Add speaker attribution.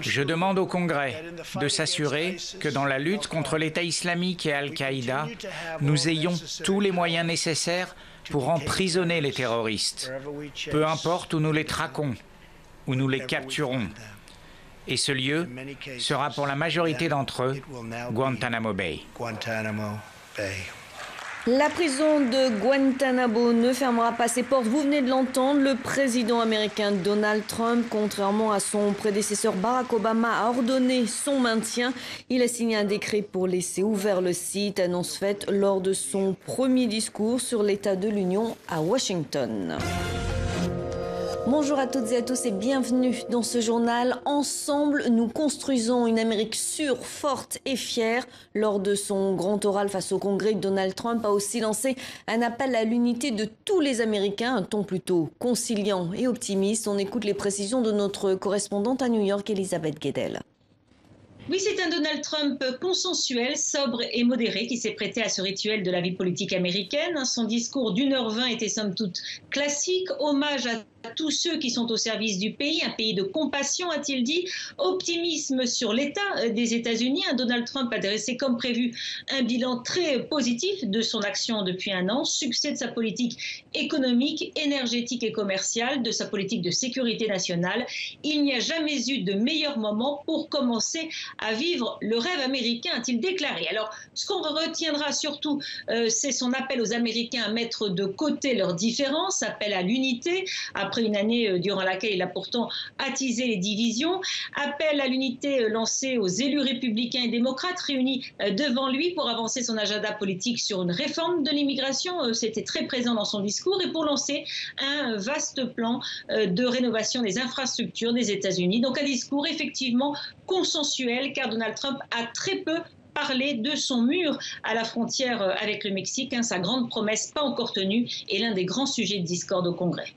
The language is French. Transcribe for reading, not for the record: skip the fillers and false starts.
Speaker 1: Je demande au Congrès de s'assurer que dans la lutte contre l'État islamique et Al-Qaïda, nous ayons tous les moyens nécessaires pour emprisonner les terroristes, peu importe où nous les traquons, où nous les capturons. Et ce lieu sera pour la majorité d'entre eux Guantanamo Bay.
Speaker 2: La prison de Guantanamo ne fermera pas ses portes. Vous venez de l'entendre, le président américain Donald Trump, contrairement à son prédécesseur Barack Obama, a ordonné son maintien. Il a signé un décret pour laisser ouvert le site, annonce faite lors de son premier discours sur l'état de l'Union à Washington. Bonjour à toutes et à tous et bienvenue dans ce journal. Ensemble, nous construisons une Amérique sûre, forte et fière. Lors de son grand oral face au Congrès, Donald Trump a aussi lancé un appel à l'unité de tous les Américains, un ton plutôt conciliant et optimiste. On écoute les précisions de notre correspondante à New York, Elisabeth Guedel.
Speaker 3: Oui, c'est un Donald Trump consensuel, sobre et modéré qui s'est prêté à ce rituel de la vie politique américaine. Son discours d'1h20 était somme toute classique, hommage à tous ceux qui sont au service du pays, un pays de compassion, a-t-il dit, optimisme sur l'état des États-Unis. Donald Trump a dressé comme prévu un bilan très positif de son action depuis un an, succès de sa politique économique, énergétique et commerciale, de sa politique de sécurité nationale. Il n'y a jamais eu de meilleur moment pour commencer à vivre le rêve américain, a-t-il déclaré. Alors, ce qu'on retiendra surtout, c'est son appel aux Américains à mettre de côté leurs différences, appel à l'unité, après une année durant laquelle il a pourtant attisé les divisions, appel à l'unité lancé aux élus républicains et démocrates réunis devant lui pour avancer son agenda politique sur une réforme de l'immigration, c'était très présent dans son discours, et pour lancer un vaste plan de rénovation des infrastructures des États-Unis. Donc un discours effectivement consensuel, car Donald Trump a très peu parler de son mur à la frontière avec le Mexique, sa grande promesse pas encore tenue, est l'un des grands sujets de discorde au Congrès.